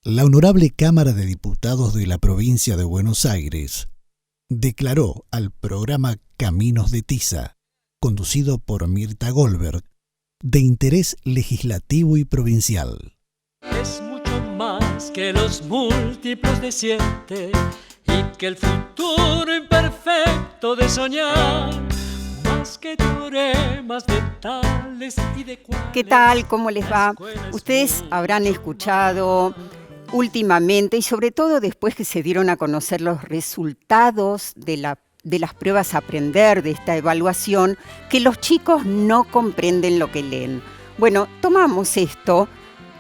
La Honorable Cámara de Diputados de la Provincia de Buenos Aires declaró al programa Caminos de Tiza, conducido por Mirta Goldberg, de interés legislativo y provincial. Es mucho más que los múltiplos de 7 y que el futuro imperfecto de soñar, más que teoremas de tales y de cuales. ¿Qué tal? ¿Cómo les va? Ustedes habrán escuchado últimamente, y sobre todo después que se dieron a conocer los resultados de las pruebas a aprender, de esta evaluación, que los chicos no comprenden lo que leen. Bueno, tomamos esto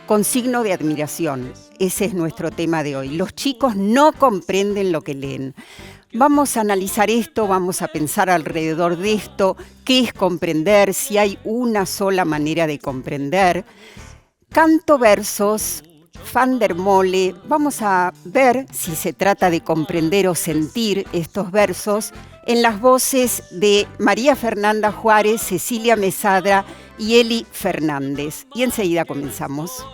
con signo de admiración. Ese es nuestro tema de hoy. Los chicos no comprenden lo que leen. Vamos a analizar esto, vamos a pensar alrededor de esto, qué es comprender, si hay una sola manera de comprender. Canto versos, Van der Mole. Vamos a ver si se trata de comprender o sentir estos versos en las voces de María Fernanda Juárez, Cecilia Mesadra y Eli Fernández. Y enseguida comenzamos.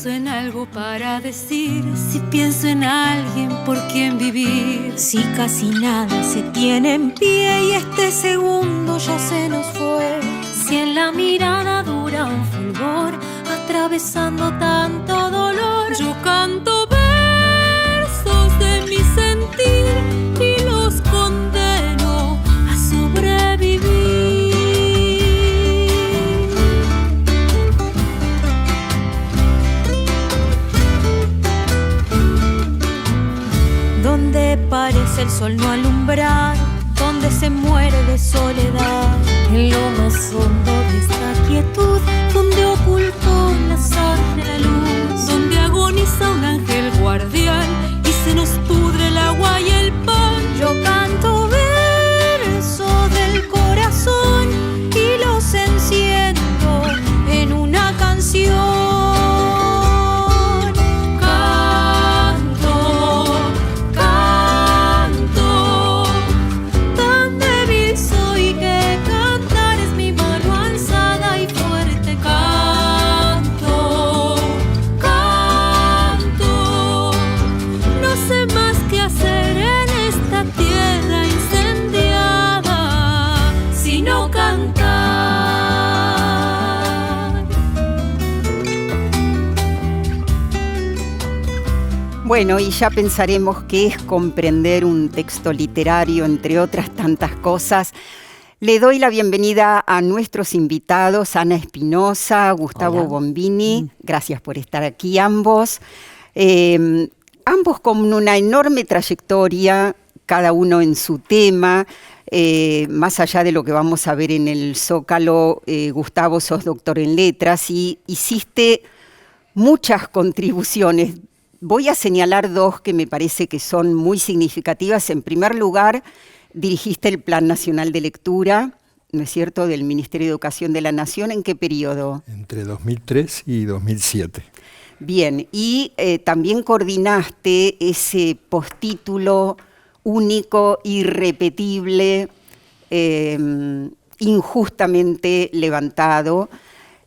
En algo para decir, si pienso en alguien por quien vivir, si casi nada se tiene en pie y este segundo ya se nos fue, si en la mirada dura un fulgor atravesando tanto dolor, yo canto versos de mi sentir y los condeno a sobrevivir. Donde parece el sol no alumbrar, donde se muere de soledad, en lo más hondo de esta quietud, donde ocultó la sangre la luz, donde agoniza un ángel guardián y se nos pudre el agua y el pan. Yo canto versos del corazón y los enciendo en una canción. Bueno, y ya pensaremos qué es comprender un texto literario, entre otras tantas cosas. Le doy la bienvenida a nuestros invitados, Ana Espinosa, Gustavo Hola. Bombini. Gracias por estar aquí ambos. Ambos con una enorme trayectoria, cada uno en su tema. Más allá de lo que vamos a ver en el Zócalo, Gustavo, sos doctor en letras y hiciste muchas contribuciones. Voy a señalar dos que me parece que son muy significativas. En primer lugar, dirigiste el Plan Nacional de Lectura, ¿no es cierto?, del Ministerio de Educación de la Nación. ¿En qué periodo? Entre 2003 y 2007. Bien, y también coordinaste ese postítulo único, irrepetible, injustamente levantado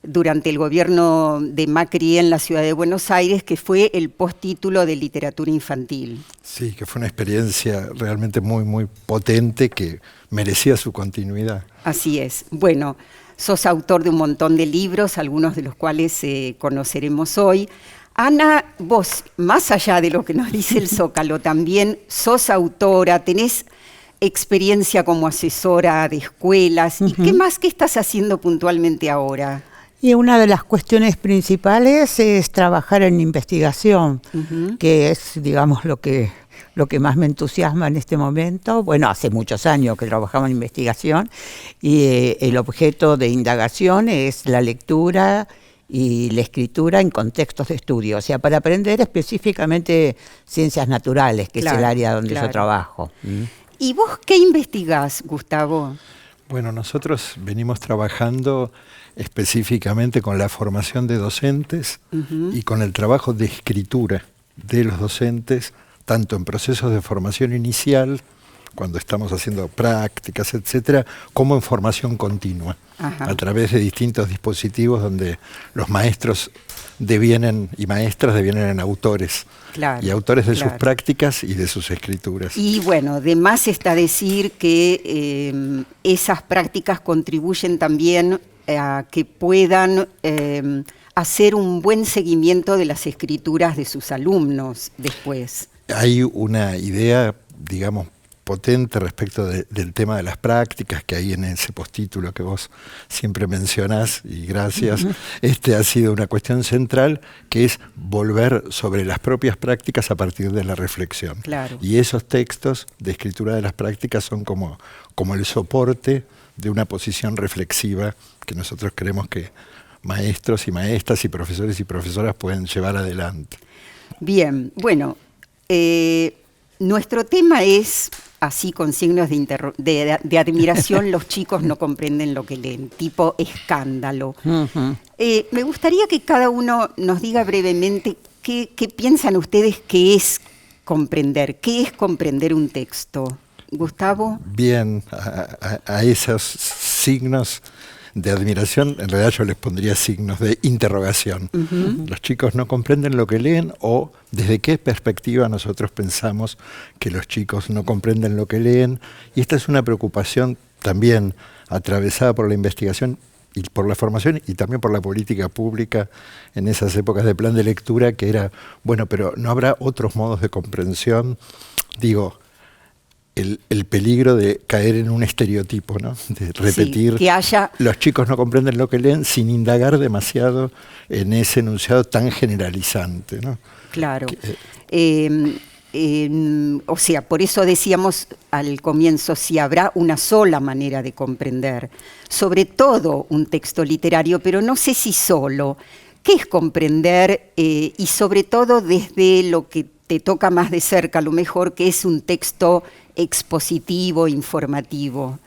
durante el gobierno de Macri en la ciudad de Buenos Aires, que fue el postítulo de literatura infantil. Sí, que fue una experiencia realmente muy, muy potente que merecía su continuidad. Así es. Bueno, sos autor de un montón de libros, algunos de los cuales conoceremos hoy. Ana, vos, más allá de lo que nos dice el Zócalo, también sos autora, tenés experiencia como asesora de escuelas. ¿Y qué más? ¿Qué estás haciendo puntualmente ahora? Y una de las cuestiones principales es trabajar en investigación, que es, digamos, lo que más me entusiasma en este momento. Bueno, hace muchos años que trabajamos en investigación y el objeto de indagación es la lectura y la escritura en contextos de estudio, o sea, para aprender específicamente ciencias naturales, que es el área donde yo trabajo. ¿Y vos qué investigás, Gustavo? Bueno, nosotros venimos trabajando específicamente con la formación de docentes y con el trabajo de escritura de los docentes, tanto en procesos de formación inicial, cuando estamos haciendo prácticas, etcétera, como en formación continua, a través de distintos dispositivos donde los maestros y maestras devienen en autores, y autores de sus prácticas y de sus escrituras. Y bueno, de más está decir que esas prácticas contribuyen también a que puedan hacer un buen seguimiento de las escrituras de sus alumnos después. Hay una idea, digamos, potente respecto del tema de las prácticas, que hay en ese postítulo que vos siempre mencionás, y gracias, ha sido una cuestión central, que es volver sobre las propias prácticas a partir de la reflexión. Claro. Y esos textos de escritura de las prácticas son como el soporte de una posición reflexiva que nosotros creemos que maestros y maestras y profesores y profesoras pueden llevar adelante. Bien, bueno, nuestro tema es, así con signos de admiración, los chicos no comprenden lo que leen, tipo escándalo. Me gustaría que cada uno nos diga brevemente qué piensan ustedes que es comprender, qué es comprender un texto. Gustavo. Bien, a esos signos de admiración, en realidad yo les pondría signos de interrogación. Los chicos no comprenden lo que leen, o desde qué perspectiva nosotros pensamos que los chicos no comprenden lo que leen. Y esta es una preocupación también atravesada por la investigación y por la formación y también por la política pública en esas épocas de plan de lectura, que era, bueno, pero ¿no habrá otros modos de comprensión? Digo, el peligro de caer en un estereotipo, ¿no? De repetir, sí, que haya... los chicos no comprenden lo que leen, sin indagar demasiado en ese enunciado tan generalizante, ¿no? Claro. O sea, por eso decíamos al comienzo, si habrá una sola manera de comprender, sobre todo un texto literario, pero no sé si solo. ¿Qué es comprender? Y sobre todo desde lo que te toca más de cerca, a lo mejor, que es un texto expositivo, informativo.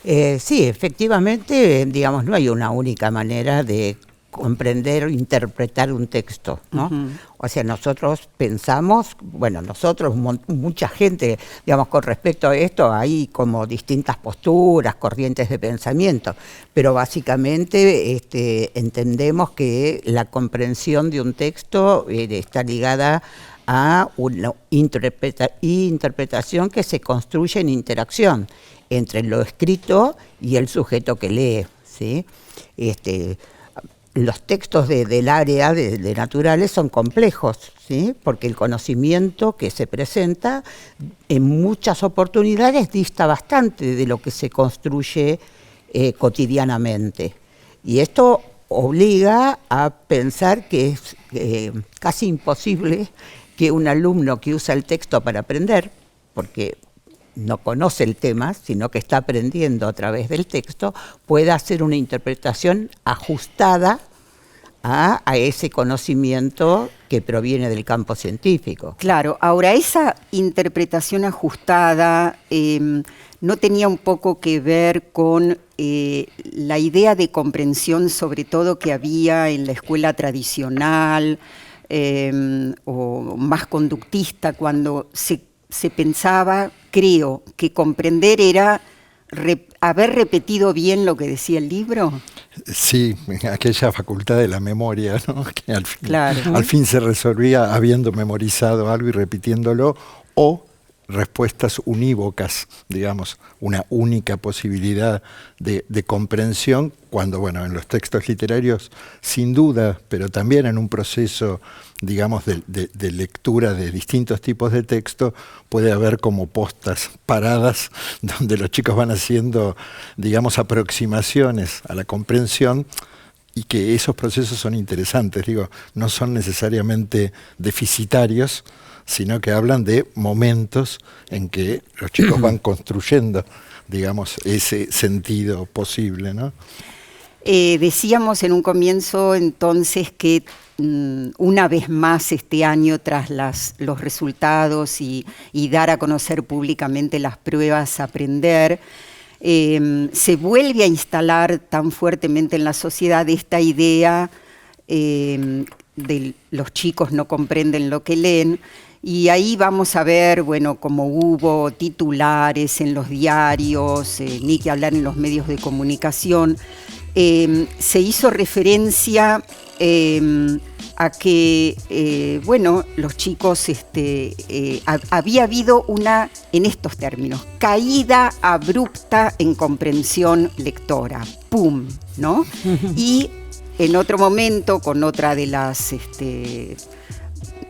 Sí, efectivamente, digamos, no hay una única manera de comprender o interpretar un texto, ¿no? O sea, nosotros pensamos, bueno, mucha gente, digamos, con respecto a esto, hay como distintas posturas, corrientes de pensamiento, pero básicamente entendemos que la comprensión de un texto está ligada a una interpretación que se construye en interacción entre lo escrito y el sujeto que lee, ¿sí? Los textos del área de naturales son complejos, ¿sí? Porque el conocimiento que se presenta en muchas oportunidades dista bastante de lo que se construye cotidianamente. Y esto obliga a pensar que es casi imposible que un alumno que usa el texto para aprender, porque no conoce el tema, sino que está aprendiendo a través del texto, pueda hacer una interpretación ajustada a ese conocimiento que proviene del campo científico. Claro, ahora esa interpretación ajustada no tenía un poco que ver con la idea de comprensión, sobre todo que había en la escuela tradicional, o más conductista, cuando se pensaba, creo, que comprender era haber repetido bien lo que decía el libro. Sí, aquella facultad de la memoria, ¿no? Que al fin se resolvía habiendo memorizado algo y repitiéndolo, o respuestas unívocas, digamos, una única posibilidad de comprensión, cuando, bueno, en los textos literarios, sin duda, pero también en un proceso, digamos, de lectura de distintos tipos de texto, puede haber como postas paradas, donde los chicos van haciendo, digamos, aproximaciones a la comprensión, y que esos procesos son interesantes, digo, no son necesariamente deficitarios, sino que hablan de momentos en que los chicos van construyendo, digamos, ese sentido posible, ¿no? Decíamos en un comienzo entonces que una vez más este año, tras los resultados y dar a conocer públicamente las pruebas a aprender, se vuelve a instalar tan fuertemente en la sociedad esta idea de los chicos no comprenden lo que leen, y ahí vamos a ver, bueno, como hubo titulares en los diarios, ni que hablar en los medios de comunicación, se hizo referencia a que, bueno, los chicos, había habido una, en estos términos, caída abrupta en comprensión lectora, ¡pum!, ¿no? Y en otro momento, con otra de las,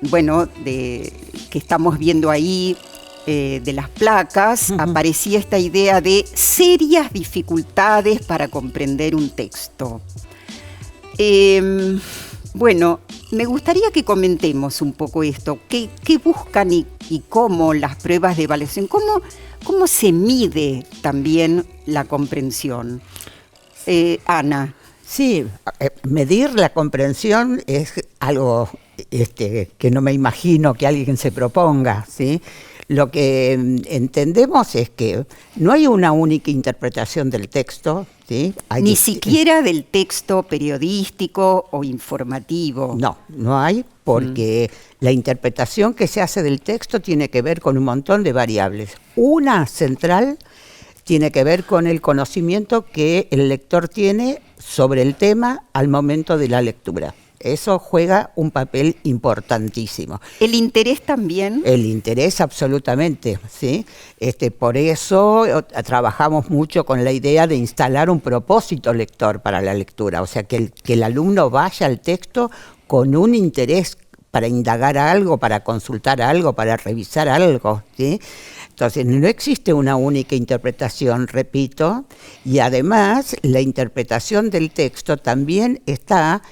bueno, que estamos viendo ahí, de las placas, aparecía esta idea de serias dificultades para comprender un texto. Bueno, me gustaría que comentemos un poco esto. ¿Qué buscan y cómo las pruebas de evaluación? ¿Cómo se mide también la comprensión? Ana. Sí, medir la comprensión es algo que no me imagino que alguien se proponga, ¿sí? Lo que entendemos es que no hay una única interpretación del texto, ¿sí? Ni siquiera del texto periodístico o informativo. No hay, porque la interpretación que se hace del texto tiene que ver con un montón de variables. Una central tiene que ver con el conocimiento que el lector tiene sobre el tema al momento de la lectura. Eso juega un papel importantísimo. ¿El interés también? El interés, absolutamente, ¿sí? Por eso trabajamos mucho con la idea de instalar un propósito lector para la lectura, o sea, que el alumno vaya al texto con un interés para indagar algo, para consultar algo, para revisar algo, ¿sí? Entonces, no existe una única interpretación, repito, y además la interpretación del texto también está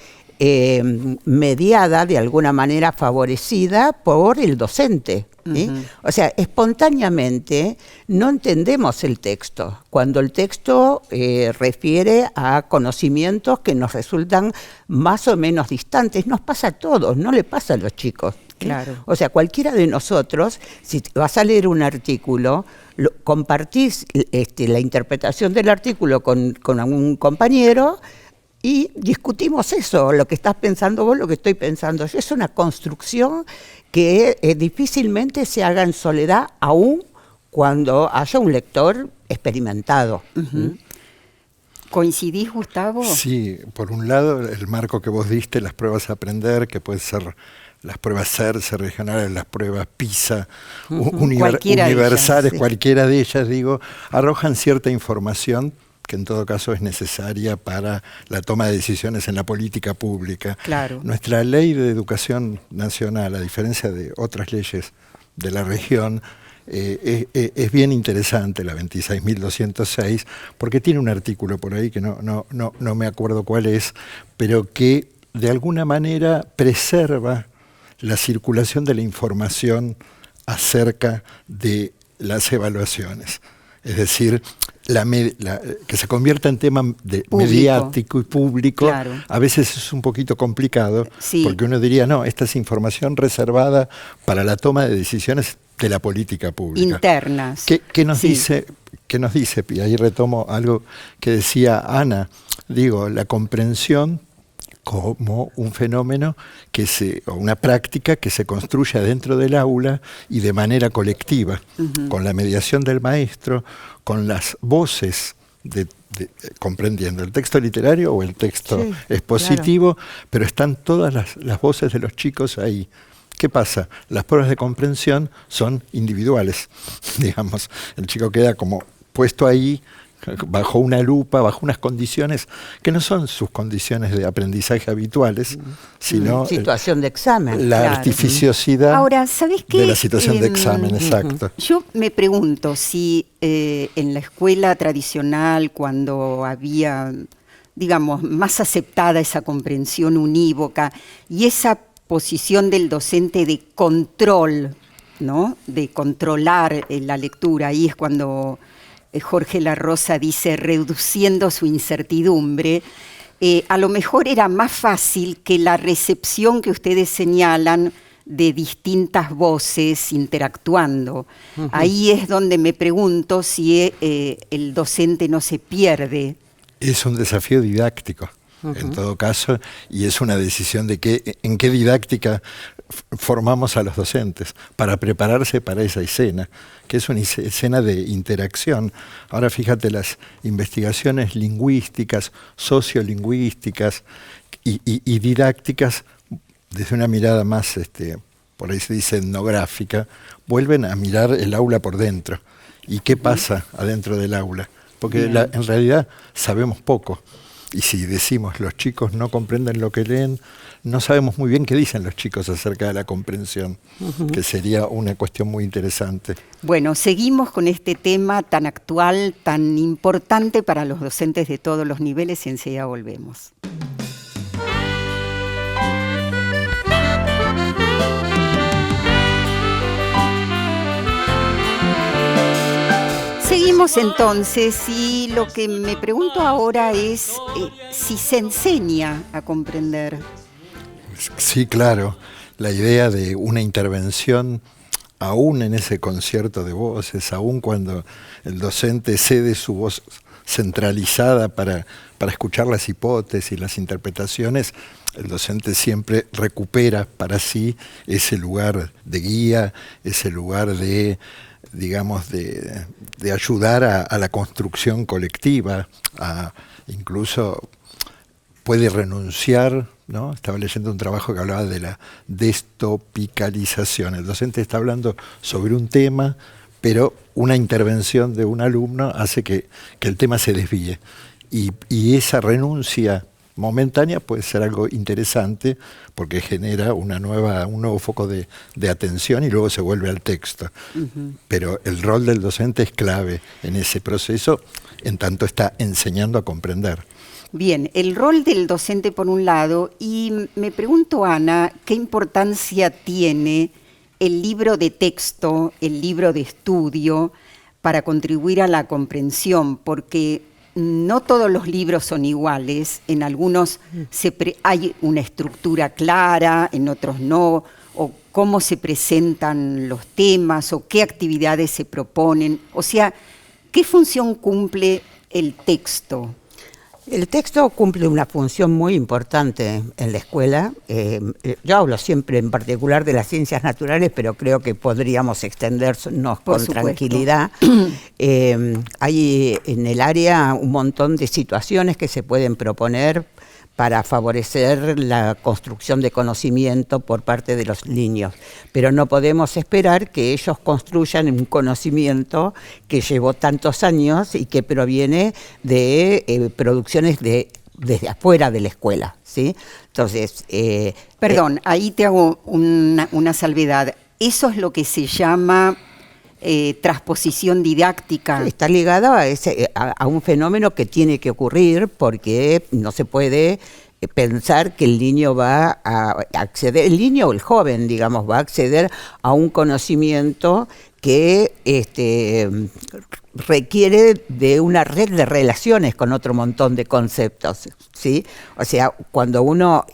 mediada, de alguna manera favorecida por el docente, ¿sí? O sea, espontáneamente no entendemos el texto, cuando el texto refiere a conocimientos que nos resultan más o menos distantes. Nos pasa a todos, no le pasa a los chicos. Claro. O sea, cualquiera de nosotros, si vas a leer un artículo, compartís la interpretación del artículo con algún compañero y discutimos eso, lo que estás pensando vos, lo que estoy pensando yo. Es una construcción que difícilmente se haga en soledad, aún cuando haya un lector experimentado. ¿Coincidís, Gustavo? Sí, por un lado, el marco que vos diste, las pruebas a aprender, que pueden ser las pruebas CERCE regionales, las pruebas PISA, universales, cualquiera de ellas, digo, arrojan cierta información que en todo caso es necesaria para la toma de decisiones en la política pública. Claro. Nuestra ley de educación nacional, a diferencia de otras leyes de la región, es bien interesante, la 26.206, porque tiene un artículo por ahí que no me acuerdo cuál es, pero que de alguna manera preserva la circulación de la información acerca de las evaluaciones. Es decir, que se convierta en tema mediático y público, claro. A veces es un poquito complicado, sí. Porque uno diría, no, esta es información reservada para la toma de decisiones de la política pública. Internas. ¿Qué nos dice? Y ahí retomo algo que decía Ana, digo, la comprensión como un fenómeno o una práctica que se construye dentro del aula y de manera colectiva, con la mediación del maestro, con las voces, comprendiendo el texto literario o el texto expositivo, claro. Pero están todas las voces de los chicos ahí. ¿Qué pasa? Las pruebas de comprensión son individuales, digamos. El chico queda como puesto ahí, bajo una lupa, bajo unas condiciones que no son sus condiciones de aprendizaje habituales, sino situación de examen, la artificiosidad. Ahora, ¿sabés qué? De la situación de examen, exacto. Yo me pregunto si en la escuela tradicional, cuando había, digamos, más aceptada esa comprensión unívoca y esa posición del docente de control, ¿no? De controlar la lectura, ahí es cuando Jorge La Rosa dice, reduciendo su incertidumbre, a lo mejor era más fácil que la recepción que ustedes señalan de distintas voces interactuando. Ahí es donde me pregunto si el docente no se pierde. Es un desafío didáctico, en todo caso, y es una decisión de en qué didáctica formamos a los docentes para prepararse para esa escena, que es una escena de interacción. Ahora fíjate, las investigaciones lingüísticas, sociolingüísticas y didácticas, desde una mirada más, por ahí se dice etnográfica, vuelven a mirar el aula por dentro. ¿Y qué pasa adentro del aula? Porque en realidad sabemos poco. Y si decimos los chicos no comprenden lo que leen, no sabemos muy bien qué dicen los chicos acerca de la comprensión, que sería una cuestión muy interesante. Bueno, seguimos con este tema tan actual, tan importante para los docentes de todos los niveles y enseguida volvemos. Seguimos entonces y lo que me pregunto ahora es si se enseña a comprender. Sí, claro. La idea de una intervención, aún en ese concierto de voces, aún cuando el docente cede su voz centralizada para escuchar las hipótesis, las interpretaciones, el docente siempre recupera para sí ese lugar de guía, ese lugar de, digamos, de ayudar a la construcción colectiva, incluso puede renunciar, ¿no? Estaba leyendo un trabajo que hablaba de la destopicalización. El docente está hablando sobre un tema, pero una intervención de un alumno hace que el tema se desvíe. Y esa renuncia momentánea puede ser algo interesante porque genera un nuevo foco de atención y luego se vuelve al texto. Pero el rol del docente es clave en ese proceso, en tanto está enseñando a comprender. Bien, el rol del docente por un lado, y me pregunto, Ana, ¿qué importancia tiene el libro de texto, el libro de estudio, para contribuir a la comprensión? Porque no todos los libros son iguales, en algunos hay una estructura clara, en otros no, o cómo se presentan los temas, o qué actividades se proponen. O sea, ¿qué función cumple el texto? El texto cumple una función muy importante en la escuela. Yo hablo siempre en particular de las ciencias naturales, pero creo que podríamos extendernos con tranquilidad. Hay en el área un montón de situaciones que se pueden proponer para favorecer la construcción de conocimiento por parte de los niños. Pero no podemos esperar que ellos construyan un conocimiento que llevó tantos años y que proviene de producciones desde afuera de la escuela, ¿sí? Entonces, perdón, ahí te hago una salvedad. Eso es lo que se llama transposición didáctica. Está ligada a un fenómeno que tiene que ocurrir porque no se puede pensar que el niño va a acceder, el niño o el joven, digamos, va a acceder a un conocimiento que requiere de una red de relaciones con otro montón de conceptos, ¿sí? O sea, cuando uno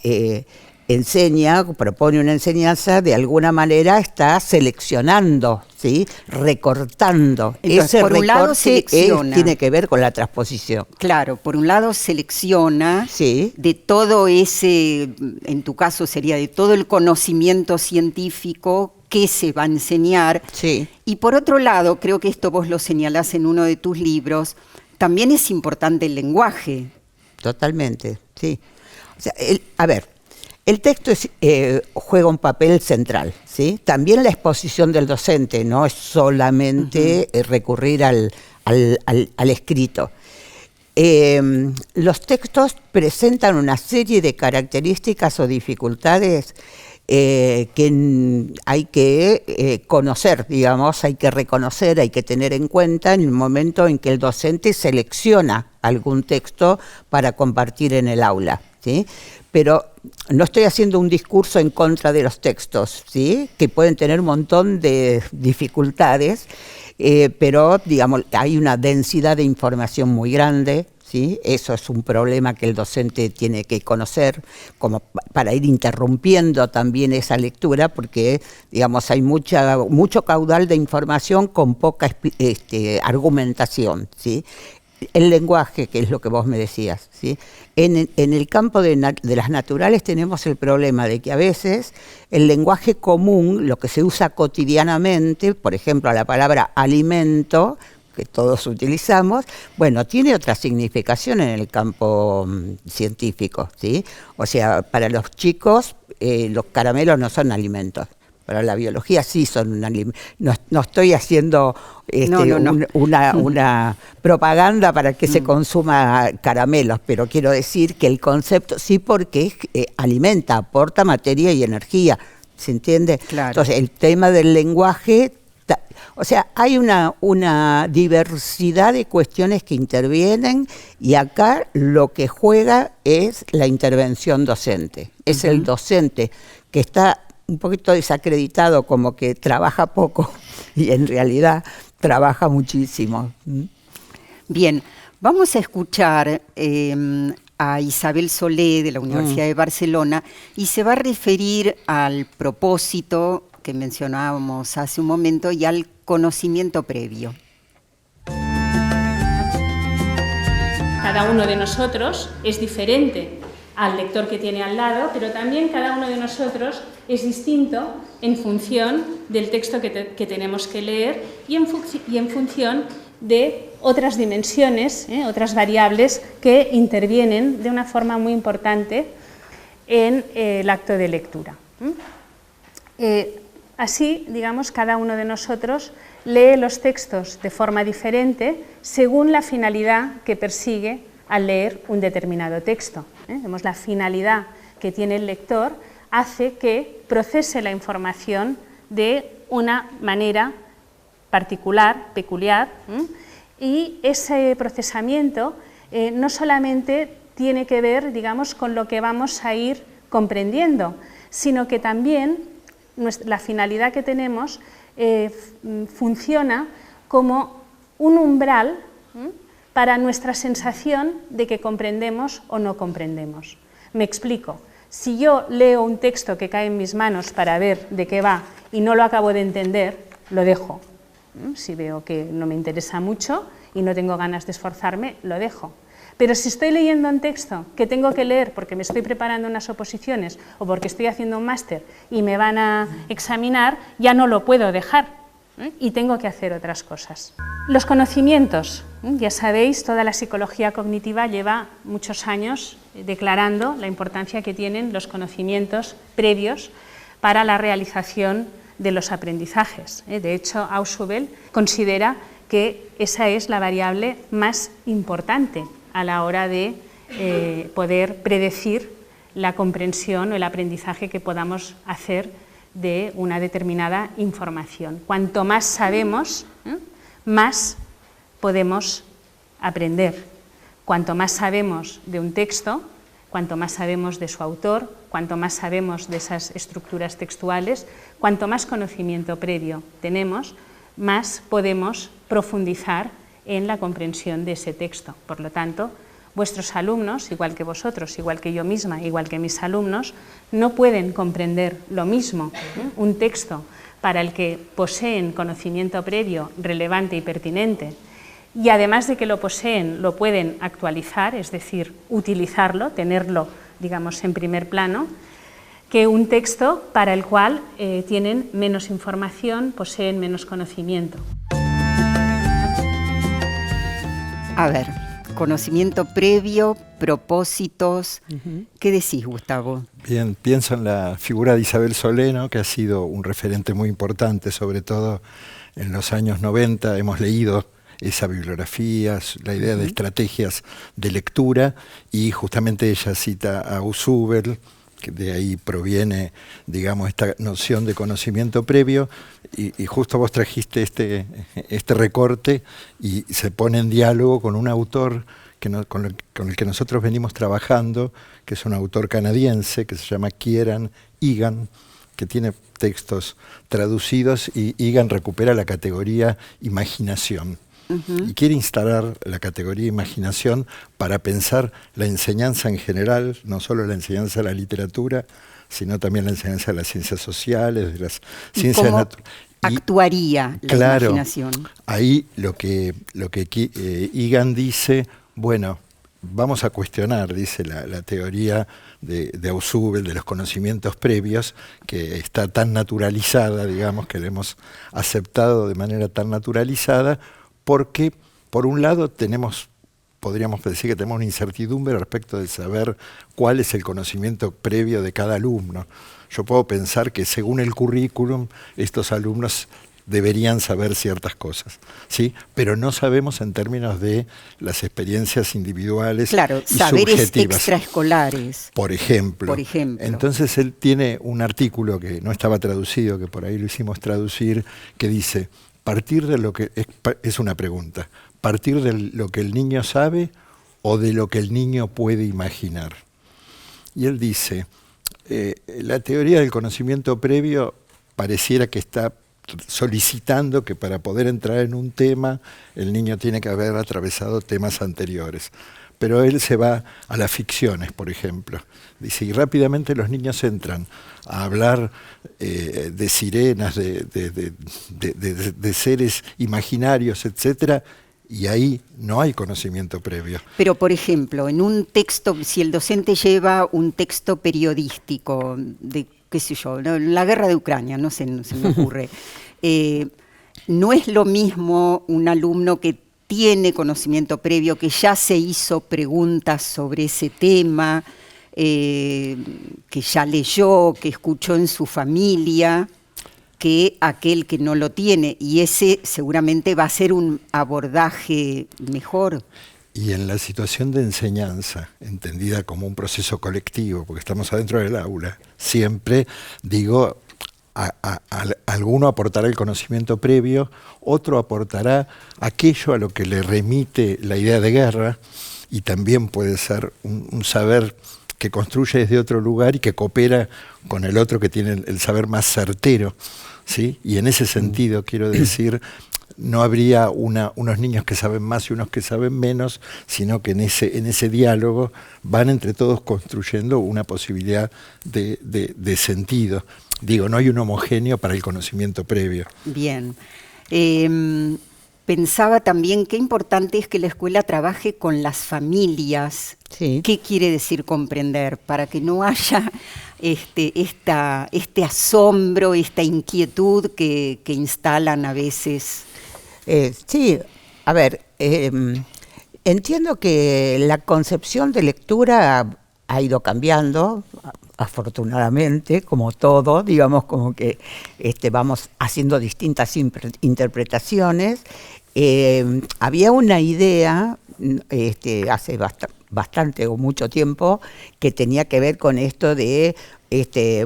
enseña, propone una enseñanza, de alguna manera está seleccionando, ¿sí? Recortando. Entonces, ese por un lado selecciona. Tiene que ver con la transposición. Claro, por un lado selecciona, sí, de todo ese, en tu caso sería de todo el conocimiento científico que se va a enseñar. Sí. Y por otro lado, creo que esto vos lo señalás en uno de tus libros, también es importante el lenguaje. Totalmente, sí. O sea, el texto juega un papel central, ¿sí? También la exposición del docente, no es solamente recurrir al escrito. Los textos presentan una serie de características o dificultades que hay que conocer, digamos, hay que reconocer, hay que tener en cuenta en el momento en que el docente selecciona algún texto para compartir en el aula, ¿sí? Pero no estoy haciendo un discurso en contra de los textos, ¿sí? Que pueden tener un montón de dificultades, pero digamos hay una densidad de información muy grande, ¿sí? Eso es un problema que el docente tiene que conocer, como para ir interrumpiendo también esa lectura, porque, digamos, hay mucho caudal de información con poca argumentación, ¿sí? El lenguaje, que es lo que vos me decías, ¿sí? En el campo de las naturales tenemos el problema de que a veces el lenguaje común, lo que se usa cotidianamente, por ejemplo, la palabra alimento, que todos utilizamos, bueno, tiene otra significación en el campo científico, ¿sí? O sea, para los chicos los caramelos no son alimentos. Para la biología sí son un alimento. No estoy haciendo una propaganda para que se consuma caramelos, pero quiero decir que el concepto sí, porque alimenta, aporta materia y energía, ¿se entiende? Claro. Entonces, el tema del lenguaje, o sea, hay una diversidad de cuestiones que intervienen, y acá lo que juega es la intervención docente. Es el docente que está un poquito desacreditado, como que trabaja poco, y en realidad trabaja muchísimo. Bien, vamos a escuchar a Isabel Solé de la Universidad de Barcelona, y se va a referir al propósito que mencionábamos hace un momento y al conocimiento previo. Cada uno de nosotros es diferente al lector que tiene al lado, pero también cada uno de nosotros es distinto en función del texto que tenemos que leer y en función de otras dimensiones, otras variables que intervienen de una forma muy importante en el acto de lectura. Así, digamos, cada uno de nosotros lee los textos de forma diferente según la finalidad que persigue al leer un determinado texto. La finalidad que tiene el lector hace que procese la información de una manera particular, peculiar, y ese procesamiento no solamente tiene que ver, digamos, con lo que vamos a ir comprendiendo, sino que también la finalidad que tenemos funciona como un umbral para nuestra sensación de que comprendemos o no comprendemos. Me explico. Si yo leo un texto que cae en mis manos para ver de qué va y no lo acabo de entender, lo dejo. Si veo que no me interesa mucho y no tengo ganas de esforzarme, lo dejo. Pero si estoy leyendo un texto que tengo que leer porque me estoy preparando unas oposiciones o porque estoy haciendo un máster y me van a examinar, ya no lo puedo dejar y tengo que hacer otras cosas. Los conocimientos, ya sabéis, toda la psicología cognitiva lleva muchos años declarando la importancia que tienen los conocimientos previos para la realización de los aprendizajes. De hecho, Ausubel considera que esa es la variable más importante a la hora de poder predecir la comprensión o el aprendizaje que podamos hacer de una determinada información. Cuanto más sabemos, más podemos aprender. Cuanto más sabemos de un texto, cuanto más sabemos de su autor, cuanto más sabemos de esas estructuras textuales, cuanto más conocimiento previo tenemos, más podemos profundizar en la comprensión de ese texto. Por lo tanto, vuestros alumnos, igual que vosotros, igual que yo misma, igual que mis alumnos, no pueden comprender lo mismo un texto para el que poseen conocimiento previo relevante y pertinente, y además de que lo poseen, lo pueden actualizar, es decir, utilizarlo, tenerlo, digamos, en primer plano, que un texto para el cual tienen menos información, poseen menos conocimiento. A ver, conocimiento previo, propósitos. ¿Qué decís, Gustavo? Bien, pienso en la figura de Isabel Solé, ¿no?, que ha sido un referente muy importante, sobre todo en los años 90. Hemos leído esa bibliografía, la idea de estrategias de lectura, y justamente ella cita a Ausubel, que de ahí proviene, digamos, esta noción de conocimiento previo, y justo vos trajiste este recorte y se pone en diálogo con un autor con el que nosotros venimos trabajando, que es un autor canadiense que se llama Kieran Egan, que tiene textos traducidos, y Egan recupera la categoría imaginación. y quiere instalar la categoría imaginación para pensar la enseñanza en general, no solo la enseñanza de la literatura, sino también la enseñanza de las ciencias sociales, de las ciencias naturales. Actuaría la imaginación. Ahí lo que Egan dice, bueno, vamos a cuestionar, dice la teoría de Ausubel, de los conocimientos previos, que está tan naturalizada, digamos, que la hemos aceptado de manera tan naturalizada, porque por un lado podríamos decir que tenemos una incertidumbre respecto de saber cuál es el conocimiento previo de cada alumno. Yo puedo pensar que según el currículum, estos alumnos deberían saber ciertas cosas, ¿sí? Pero no sabemos en términos de las experiencias individuales, claro, y saberes subjetivas. Extraescolares. Por ejemplo. Entonces él tiene un artículo que no estaba traducido, que por ahí lo hicimos traducir, que dice, partir de lo que es una pregunta, partir de lo que el niño sabe o de lo que el niño puede imaginar. Y él dice, la teoría del conocimiento previo pareciera que está solicitando que para poder entrar en un tema el niño tiene que haber atravesado temas anteriores. Pero él se va a las ficciones, por ejemplo. Dice, y rápidamente los niños entran a hablar de sirenas, de seres imaginarios, etcétera, y ahí no hay conocimiento previo. Pero, por ejemplo, en un texto, si el docente lleva un texto periodístico de, qué sé yo, la guerra de Ucrania, no se me ocurre, no es lo mismo un alumno que tiene conocimiento previo, que ya se hizo preguntas sobre ese tema, que ya leyó, que escuchó en su familia, que aquel que no lo tiene, y ese seguramente va a ser un abordaje mejor. Y en la situación de enseñanza, entendida como un proceso colectivo, porque estamos adentro del aula, siempre digo, alguno aportará el conocimiento previo, otro aportará aquello a lo que le remite la idea de guerra, y también puede ser un saber que construye desde otro lugar y que coopera con el otro que tiene el saber más certero, ¿sí? Y en ese sentido, quiero decir, no habría unos niños que saben más y unos que saben menos, sino que en ese diálogo van entre todos construyendo una posibilidad de sentido. Digo, no hay un homogéneo para el conocimiento previo. Bien. Pensaba también qué importante es que la escuela trabaje con las familias. Sí. ¿Qué quiere decir comprender? Para que no haya este asombro, esta inquietud que instalan a veces. Sí, a ver, entiendo que la concepción de lectura ha ido cambiando, afortunadamente, como todo, digamos, como que vamos haciendo distintas interpretaciones. Había una idea hace bastante o mucho tiempo que tenía que ver con esto de,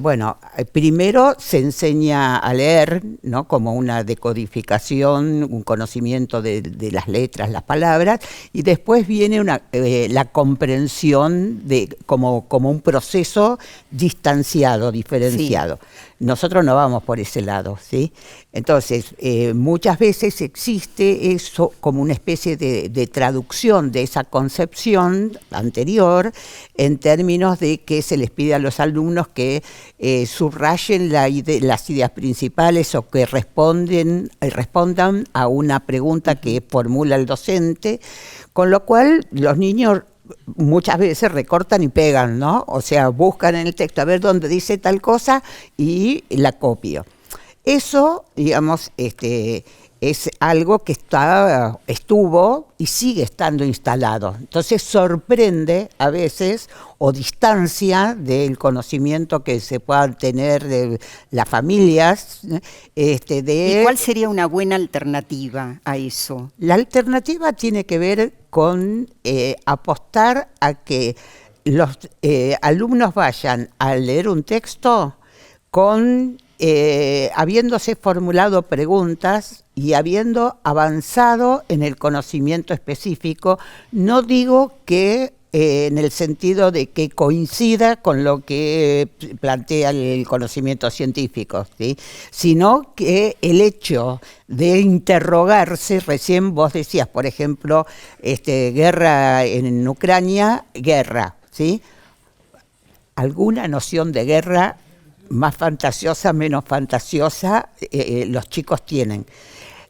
bueno, primero se enseña a leer, ¿no? Como una decodificación, un conocimiento de las letras, las palabras, y después viene la comprensión como un proceso distanciado, diferenciado. Sí. Nosotros no vamos por ese lado, ¿sí? Entonces, muchas veces existe eso como una especie de traducción de esa concepción anterior en términos de que se les pide a los alumnos que subrayen las ideas principales o que respondan a una pregunta que formula el docente, con lo cual los niños muchas veces recortan y pegan, ¿no? O sea, buscan en el texto a ver dónde dice tal cosa y la copio. Eso, digamos, es algo que estuvo y sigue estando instalado. Entonces sorprende a veces o distancia del conocimiento que se puedan tener de las familias. ¿Y cuál sería una buena alternativa a eso? La alternativa tiene que ver con apostar a que los alumnos vayan a leer un texto con habiéndose formulado preguntas y habiendo avanzado en el conocimiento específico. No digo que en el sentido de que coincida con lo que plantea el conocimiento científico, ¿sí? Sino que el hecho de interrogarse, recién vos decías, por ejemplo, guerra en Ucrania, guerra, ¿sí? Alguna noción de guerra más fantasiosa, menos fantasiosa, los chicos tienen.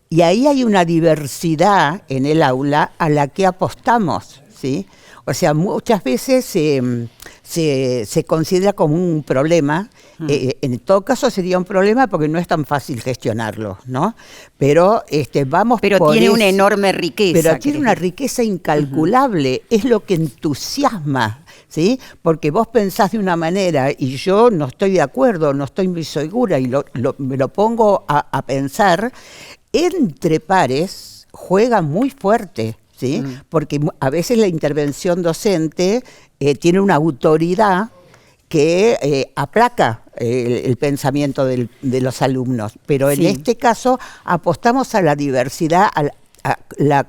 Y ahí hay una diversidad en el aula a la que apostamos, ¿sí? O sea, muchas veces se considera como un problema. En todo caso sería un problema porque no es tan fácil gestionarlo, ¿no? Pero vamos pero por tiene eso. Una enorme riqueza. Pero tiene una riqueza incalculable. Es lo que entusiasma, ¿sí? Porque vos pensás de una manera y yo no estoy de acuerdo, no estoy muy segura y me lo pongo a pensar. Entre pares juega muy fuerte, ¿sí? Porque a veces la intervención docente tiene una autoridad que aplaca el pensamiento de los alumnos, pero en este caso apostamos a la diversidad, a la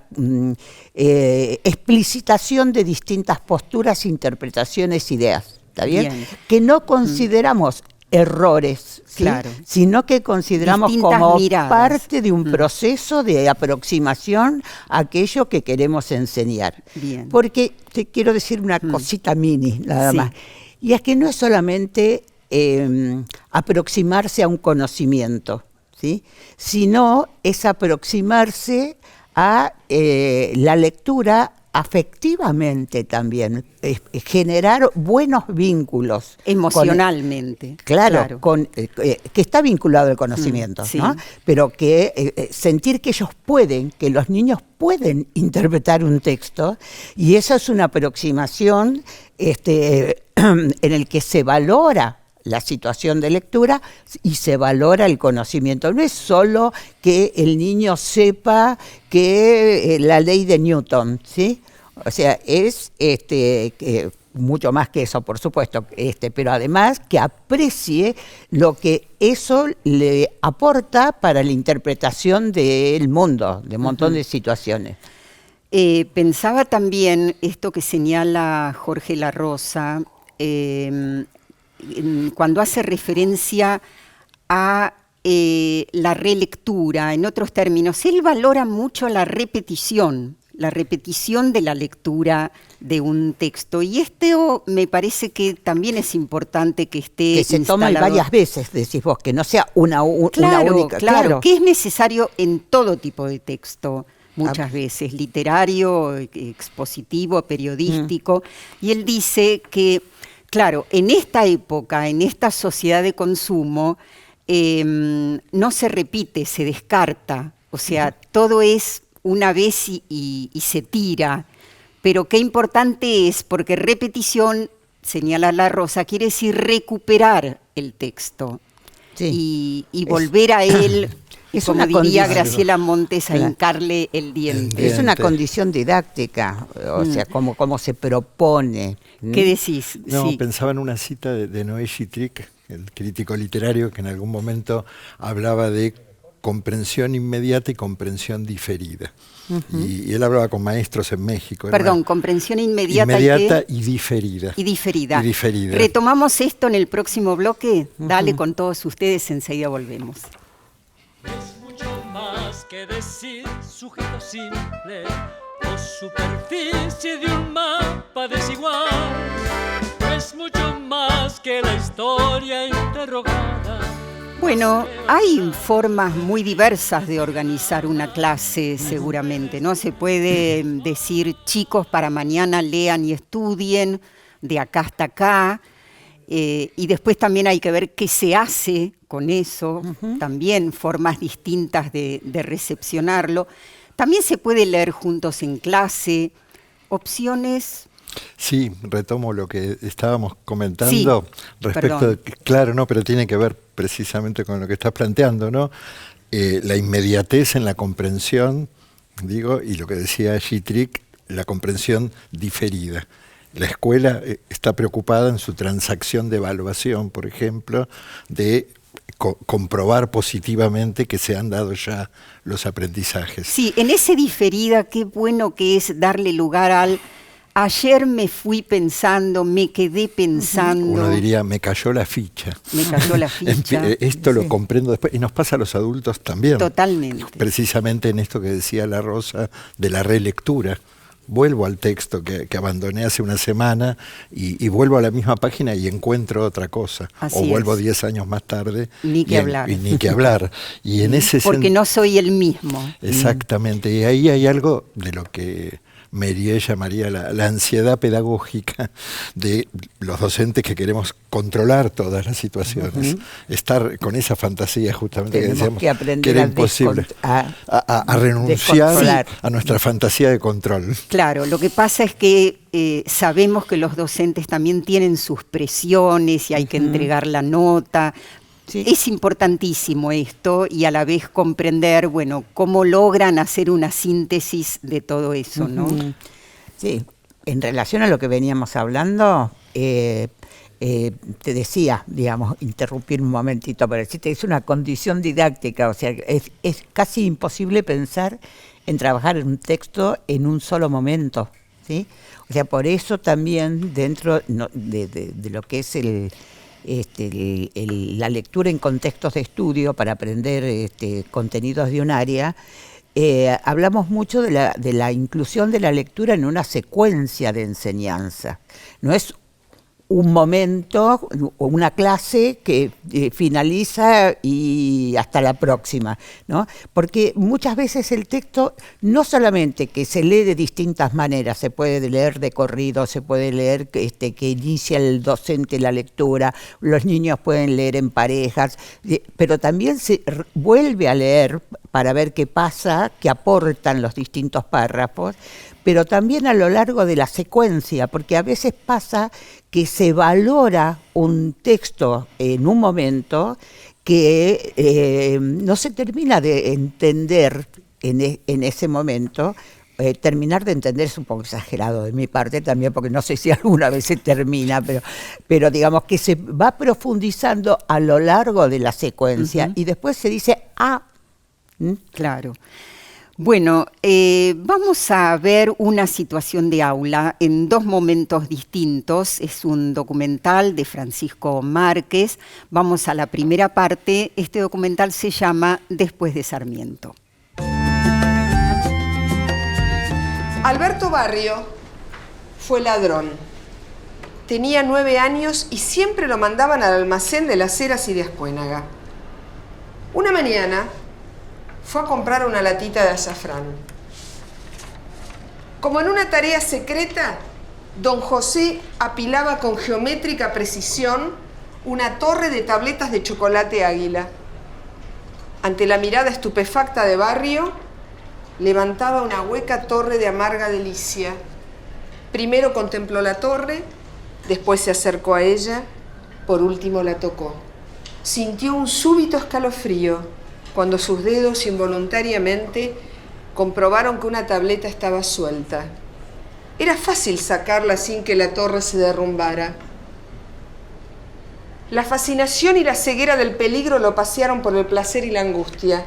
explicitación de distintas posturas, interpretaciones, ideas, ¿está bien? Que no consideramos errores, ¿sí? Claro. Sino que consideramos distintas como miradas. Parte de un proceso de aproximación a aquello que queremos enseñar. Bien. Porque te quiero decir una cosita mini, nada más. Y es que no es solamente aproximarse a un conocimiento, ¿sí? Sino es aproximarse a la lectura afectivamente también, generar buenos vínculos. Emocionalmente. Claro. Que está vinculado al conocimiento, ¿no? Pero que sentir que ellos que los niños pueden interpretar un texto, y esa es una aproximación en el que se valora la situación de lectura y se valora el conocimiento. No es solo que el niño sepa que la ley de Newton, ¿sí? O sea, es mucho más que eso, por supuesto, pero además que aprecie lo que eso le aporta para la interpretación del mundo, de un montón de situaciones. Pensaba también esto que señala Jorge La Rosa, cuando hace referencia a la relectura, en otros términos, él valora mucho la repetición de la lectura de un texto. Y esto me parece que también es importante que esté que se tome varias veces, decís vos, que no sea una única. Claro, que es necesario en todo tipo de texto, muchas veces, literario, expositivo, periodístico. Y él dice que, claro, en esta época, en esta sociedad de consumo, no se repite, se descarta. O sea, todo es una vez y se tira. Pero qué importante es, porque repetición, señala La Rosa, quiere decir recuperar el texto y volver a él, como diría Graciela Montes, a hincarle el diente. Es una condición didáctica, o sea, como se propone. ¿Qué decís? No, pensaba en una cita de Noé Chitric, el crítico literario, que en algún momento hablaba de comprensión inmediata y comprensión diferida. Y él hablaba con maestros en México. Perdón, comprensión inmediata y diferida. Y diferida. Retomamos esto en el próximo bloque. Dale con todos ustedes, enseguida volvemos. Es mucho más que decir sujeto simple o superficie de un mapa desigual. Es mucho más que la historia interrogada. Bueno, hay formas muy diversas de organizar una clase, seguramente, ¿no? Se puede decir, chicos, para mañana lean y estudien, de acá hasta acá, y después también hay que ver qué se hace con eso, también formas distintas de recepcionarlo. También se puede leer juntos en clase, opciones. Sí, retomo lo que estábamos comentando respecto claro, no, pero tiene que ver precisamente con lo que estás planteando, ¿no? La inmediatez en la comprensión, digo, y lo que decía Chitric, la comprensión diferida. La escuela está preocupada en su transacción de evaluación, por ejemplo, de comprobar positivamente que se han dado ya los aprendizajes. Sí, en ese diferida, qué bueno que es darle lugar ayer me fui pensando, me quedé pensando. Uno diría, me cayó la ficha. Me cayó la ficha. Esto lo comprendo después. Y nos pasa a los adultos también. Totalmente. Precisamente en esto que decía la Rosa de la relectura. Vuelvo al texto que abandoné hace una semana y vuelvo a la misma página y encuentro otra cosa. Así vuelvo es. 10 años más tarde. Ni que hablar. Y ni que hablar. Y en ese Porque no soy el mismo. Exactamente. Y ahí hay algo de lo que Méliès llamaría la ansiedad pedagógica de los docentes que queremos controlar todas las situaciones. Estar con esa fantasía justamente Tenemos que decíamos que aprender que era imposible. A renunciar a nuestra fantasía de control. Claro, lo que pasa es que sabemos que los docentes también tienen sus presiones y hay que entregar la nota. Sí. Es importantísimo esto y a la vez comprender, bueno, cómo logran hacer una síntesis de todo eso, ¿no? Sí, en relación a lo que veníamos hablando, te decía, digamos, interrumpir un momentito para decirte, es una condición didáctica, o sea, es casi imposible pensar en trabajar en un texto en un solo momento, ¿sí? O sea, por eso también dentro de lo que es la lectura en contextos de estudio para aprender contenidos de un área, hablamos mucho de la inclusión de la lectura en una secuencia de enseñanza. No es un momento o una clase que finaliza y hasta la próxima, ¿no? Porque muchas veces el texto no solamente que se lee de distintas maneras, se puede leer de corrido, se puede leer que inicia el docente la lectura, los niños pueden leer en parejas, pero también se vuelve a leer para ver qué pasa, qué aportan los distintos párrafos, pero también a lo largo de la secuencia, porque a veces pasa que se valora un texto en un momento que no se termina de entender en ese momento. Terminar de entender es un poco exagerado de mi parte también, porque no sé si alguna vez se termina, pero digamos que se va profundizando a lo largo de la secuencia y después se dice, claro. Bueno, vamos a ver una situación de aula en dos momentos distintos. Es un documental de Francisco Márquez. Vamos a la primera parte. Este documental se llama Después de Sarmiento. Alberto Barrio fue ladrón. Tenía 9 años y siempre lo mandaban al almacén de Las Heras y de Ascuénaga. Una mañana fue a comprar una latita de azafrán. Como en una tarea secreta, don José apilaba con geométrica precisión una torre de tabletas de chocolate Águila. Ante la mirada estupefacta de Barrio, levantaba una hueca torre de amarga delicia. Primero contempló la torre, después se acercó a ella, por último la tocó. Sintió un súbito escalofrío cuando sus dedos involuntariamente comprobaron que una tableta estaba suelta. Era fácil sacarla sin que la torre se derrumbara. La fascinación y la ceguera del peligro lo pasearon por el placer y la angustia.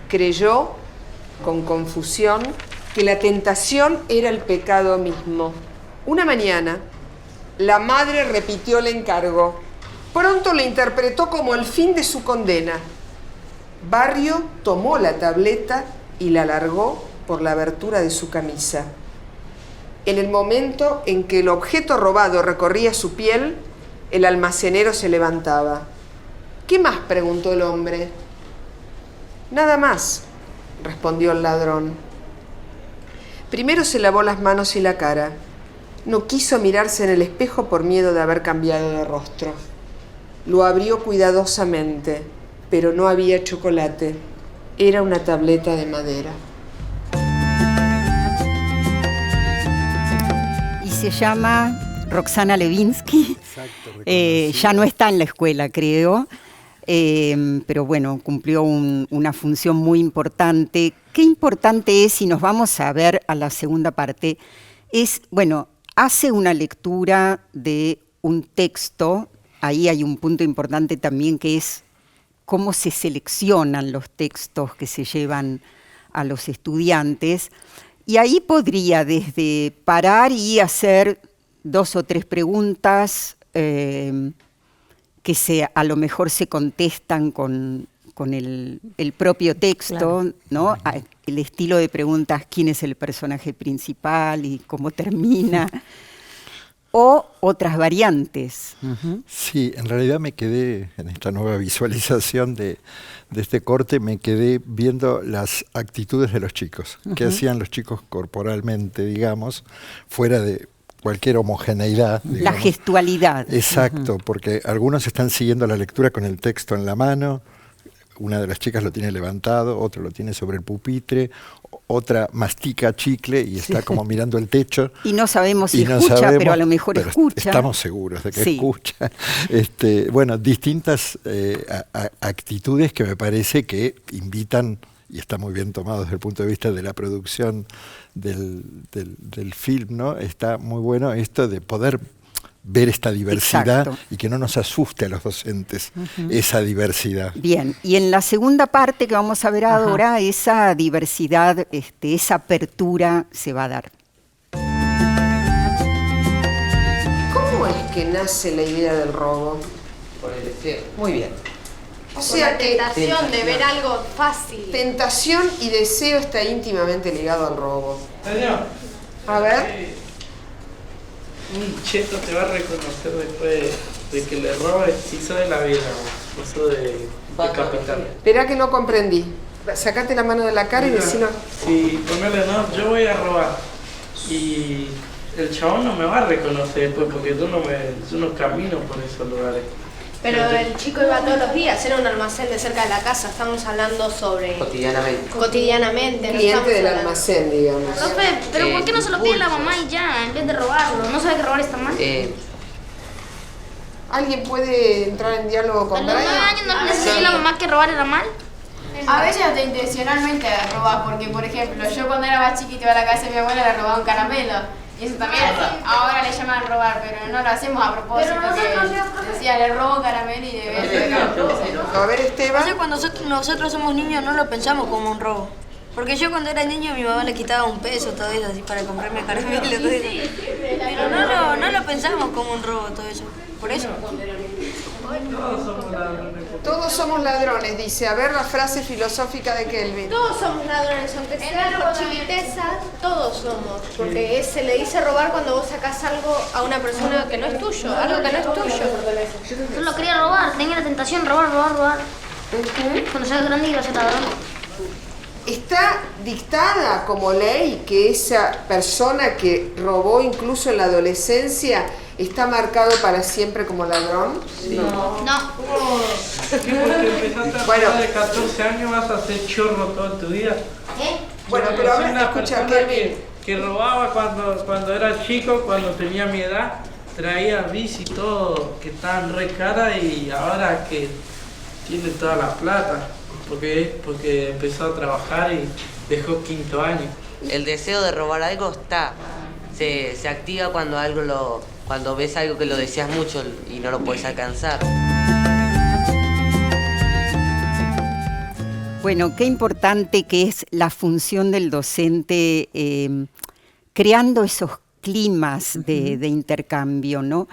Creyó, con confusión, que la tentación era el pecado mismo. Una mañana, la madre repitió el encargo. Pronto le interpretó como el fin de su condena. Barrio tomó la tableta y la largó por la abertura de su camisa. En el momento en que el objeto robado recorría su piel, el almacenero se levantaba. ¿Qué más?, preguntó el hombre. Nada más, respondió el ladrón. Primero se lavó las manos y la cara. No quiso mirarse en el espejo por miedo de haber cambiado de rostro. Lo abrió cuidadosamente, pero no había chocolate. Era una tableta de madera. Y se llama Roxana Levinsky. Exacto, ya no está en la escuela, creo. Pero bueno, cumplió una función muy importante. Qué importante es, si nos vamos a ver a la segunda parte, es, bueno, hace una lectura de un texto. Ahí hay un punto importante también, que es cómo se seleccionan los textos que se llevan a los estudiantes, Y ahí podría desde parar y hacer 2 o 3 preguntas que a lo mejor se contestan con el propio texto, claro, ¿no? El estilo de preguntas, ¿quién es el personaje principal y cómo termina? O otras variantes. Sí, en realidad me quedé, en esta nueva visualización de este corte, me quedé viendo las actitudes de los chicos, qué hacían los chicos corporalmente, digamos, fuera de cualquier homogeneidad. Digamos. La gestualidad. Exacto, porque algunos están siguiendo la lectura con el texto en la mano, una de las chicas lo tiene levantado, otro lo tiene sobre el pupitre, otra mastica chicle y está como mirando el techo. Y no sabemos si escucha, pero a lo mejor escucha. Estamos seguros de que escucha. Bueno, distintas actitudes que me parece que invitan, y está muy bien tomado desde el punto de vista de la producción del film, ¿no? Está muy bueno esto de poder ver esta diversidad. Exacto. Y que no nos asuste a los docentes esa diversidad. Bien, y en la segunda parte que vamos a ver ahora, esa diversidad, esa apertura se va a dar. ¿Cómo es que nace la idea del robo? Por el deseo. Muy bien. O sea, la tentación de ver algo fácil. Tentación y deseo está íntimamente ligado al robo. Señor. A ver. Un cheto te va a reconocer después de que le robes hizo de la vida, eso de capital. Espera que no comprendí. Sacate la mano de la cara. Mira, y decirlo. Sí, ponele, no, yo voy a robar. Y el chabón no me va a reconocer después porque yo no camino por esos lugares. Pero el chico iba todos los días, era un almacén de cerca de la casa, estamos hablando sobre... Cotidianamente. Cliente del almacén, digamos. Profe, pero ¿por qué no se lo pide la mamá y ya, en vez de robarlo? ¿No sabe que robar está mal? ¿Alguien puede entrar en diálogo con Brian? ¿No le enseñó la mamá que robar era mal? A veces hasta intencionalmente robar, porque por ejemplo, yo cuando era más chiquito iba a la casa de mi abuela le robaba un caramelo. Y eso también ahora le llaman robar, pero no lo hacemos a propósito, que decía, le robo caramelo y de vez. A ver, Esteban. Cuando nosotros somos niños no lo pensamos como un robo. Porque yo cuando era niño mi mamá le quitaba $1 todo eso así para comprarme caramelo. Pero no lo pensamos como un robo todo eso. Por eso. Todos somos ladrones, dice. A ver la frase filosófica de Kelvin. Todos somos ladrones, aunque sea por chiquiteza, todos somos. Porque se le dice robar cuando vos sacás algo a una persona que no es tuyo, algo que no es tuyo. Yo lo quería robar, tenía la tentación de robar. Cuando seas grande iba a ser ladrón. Está dictada como ley que esa persona que robó incluso en la adolescencia está marcado para siempre como ladrón. No. ¿Qué? Porque empezaste a robar de 14 años vas a ser chorro toda tu vida. Bueno, pero ahora escucha que robaba cuando era chico, cuando tenía mi edad, traía bici y todo, que estaban re caras y ahora que tiene toda la plata. Porque empezó a trabajar y dejó 5º año. El deseo de robar algo se activa cuando ves algo que lo deseas mucho y no lo puedes alcanzar. Bueno, qué importante que es la función del docente creando esos climas de intercambio, ¿no?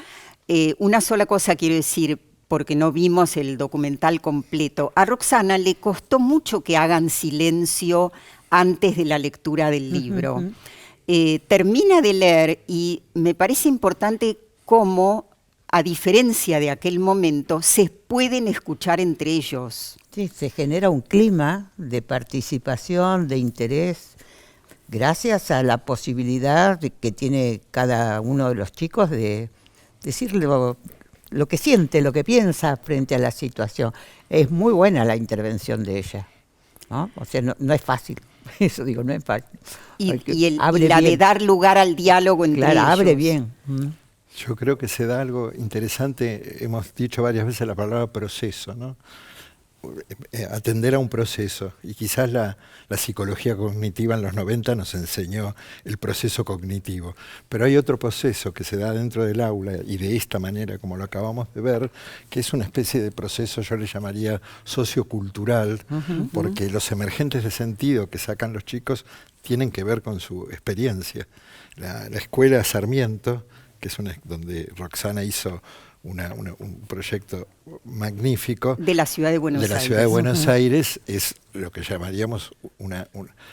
Una sola cosa quiero decir, porque no vimos el documental completo. A Roxana le costó mucho que hagan silencio antes de la lectura del libro. Termina de leer y me parece importante cómo, a diferencia de aquel momento, se pueden escuchar entre ellos. Sí, se genera un clima de participación, de interés, gracias a la posibilidad que tiene cada uno de los chicos de decirle lo que siente, lo que piensa frente a la situación. Es muy buena la intervención de ella, ¿no? O sea, no es fácil, eso digo, no es fácil. Y la de dar lugar al diálogo entre ellos. Abre bien. Yo creo que se da algo interesante, hemos dicho varias veces la palabra proceso, ¿no? atender a un proceso, y quizás la psicología cognitiva en los 90 nos enseñó el proceso cognitivo, pero hay otro proceso que se da dentro del aula y de esta manera, como lo acabamos de ver, que es una especie de proceso, yo le llamaría sociocultural, porque los emergentes de sentido que sacan los chicos tienen que ver con su experiencia. La escuela Sarmiento, que es donde Roxana hizo un proyecto magnífico. De la ciudad de Buenos Aires. De la ciudad de Buenos Aires, es lo que llamaríamos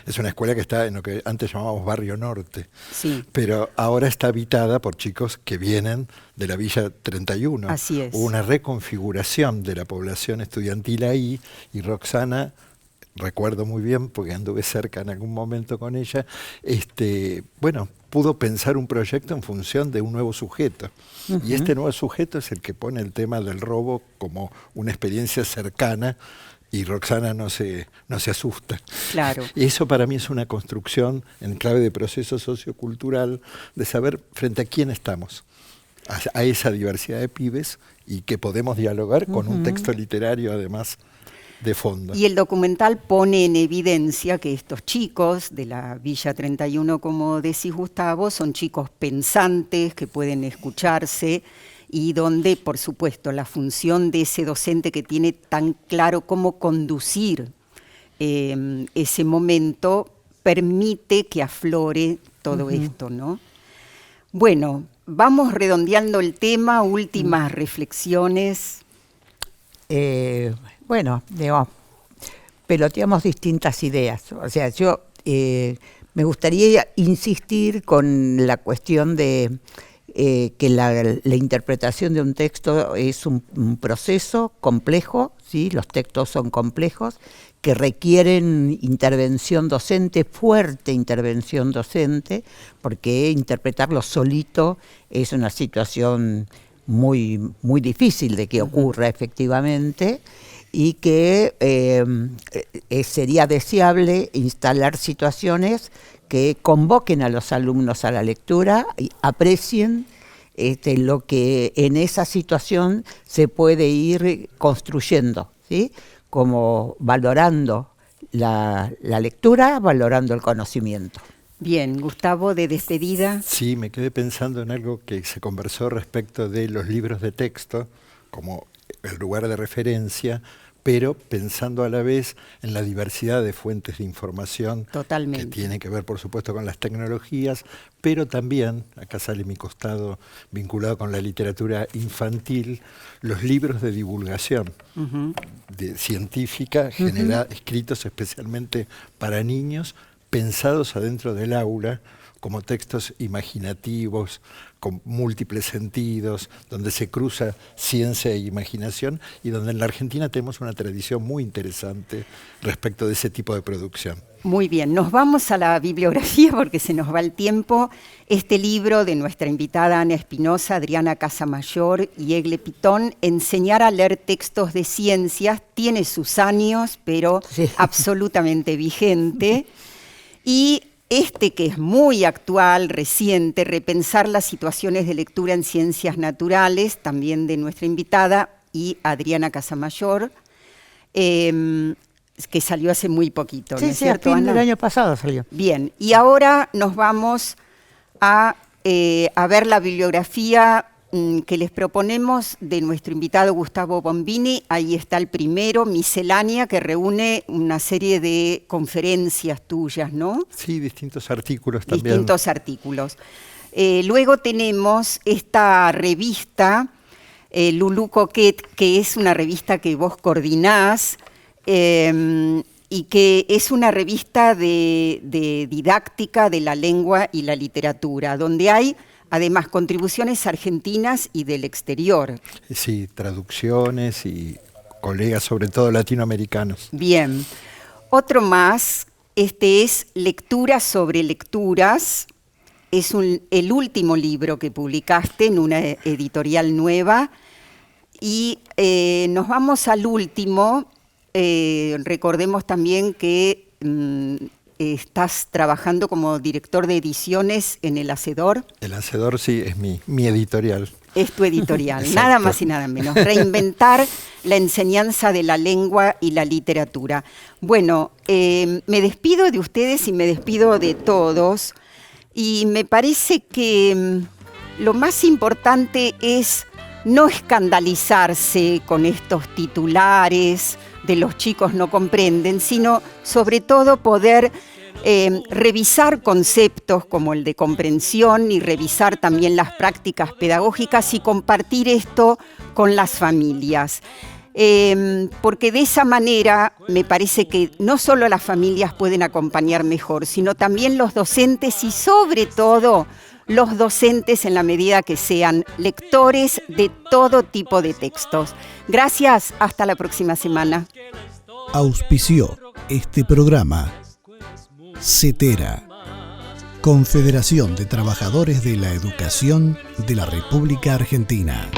es una escuela que está en lo que antes llamábamos Barrio Norte. Sí. Pero ahora está habitada por chicos que vienen de la Villa 31. Así es. Hubo una reconfiguración de la población estudiantil ahí, y Roxana, recuerdo muy bien, porque anduve cerca en algún momento con ella, pudo pensar un proyecto en función de un nuevo sujeto. Y este nuevo sujeto es el que pone el tema del robo como una experiencia cercana, y Roxana no se asusta. Claro. Y eso para mí es una construcción en clave de proceso sociocultural, de saber frente a quién estamos, a esa diversidad de pibes, y que podemos dialogar con un texto literario además de fondo. Y el documental pone en evidencia que estos chicos de la Villa 31, como decís Gustavo, son chicos pensantes, que pueden escucharse, y donde, por supuesto, la función de ese docente que tiene tan claro cómo conducir ese momento permite que aflore todo esto, ¿no? Bueno, vamos redondeando el tema, últimas reflexiones. Bueno, digamos, peloteamos distintas ideas. O sea, yo me gustaría insistir con la cuestión de que la interpretación de un texto es un proceso complejo, ¿sí? Los textos son complejos, que requieren intervención docente, fuerte intervención docente, porque interpretarlo solito es una situación muy, muy difícil de que ocurra efectivamente, y que sería deseable instalar situaciones que convoquen a los alumnos a la lectura y aprecien lo que en esa situación se puede ir construyendo, ¿sí? Como valorando la lectura, valorando el conocimiento. Bien, Gustavo, de despedida. Sí, me quedé pensando en algo que se conversó respecto de los libros de texto como el lugar de referencia, pero pensando a la vez en la diversidad de fuentes de información. Totalmente. Que tiene que ver, por supuesto, con las tecnologías, pero también, acá sale mi costado vinculado con la literatura infantil, los libros de divulgación científica, escritos especialmente para niños, pensados adentro del aula, como textos imaginativos, con múltiples sentidos, donde se cruza ciencia e imaginación, y donde en la Argentina tenemos una tradición muy interesante respecto de ese tipo de producción. Muy bien, nos vamos a la bibliografía porque se nos va el tiempo. Este libro de nuestra invitada Ana Espinosa, Adriana Casamayor y Egle Pitón, Enseñar a leer textos de ciencias, tiene sus años, pero absolutamente vigente. Y este que es muy actual, reciente, Repensar las situaciones de lectura en ciencias naturales, también de nuestra invitada, y Adriana Casamayor, que salió hace muy poquito, ¿no es cierto, Ana? El año pasado salió. Bien, y ahora nos vamos a ver la bibliografía que les proponemos de nuestro invitado Gustavo Bombini. Ahí está el primero, Miscelánea, que reúne una serie de conferencias tuyas, ¿no? Sí, distintos artículos también. Distintos artículos. Luego tenemos esta revista, Lulú Coquet, que es una revista que vos coordinás, y que es una revista de didáctica de la lengua y la literatura, donde hay además contribuciones argentinas y del exterior. Sí, traducciones y colegas, sobre todo latinoamericanos. Bien. Otro más, este es Lecturas sobre Lecturas. Es el último libro que publicaste en una editorial nueva. Y nos vamos al último. Recordemos también que estás trabajando como director de ediciones en El Hacedor. El Hacedor, sí, es mi editorial. Es tu editorial, nada más y nada menos. Reinventar la enseñanza de la lengua y la literatura. Bueno, me despido de ustedes y me despido de todos. Y me parece que lo más importante es no escandalizarse con estos titulares de los chicos no comprenden, sino sobre todo poder revisar conceptos como el de comprensión y revisar también las prácticas pedagógicas y compartir esto con las familias. Porque de esa manera me parece que no solo las familias pueden acompañar mejor, sino también los docentes y sobre todo los docentes en la medida que sean lectores de todo tipo de textos. Gracias, hasta la próxima semana. Auspició este programa CETERA, Confederación de Trabajadores de la Educación de la República Argentina.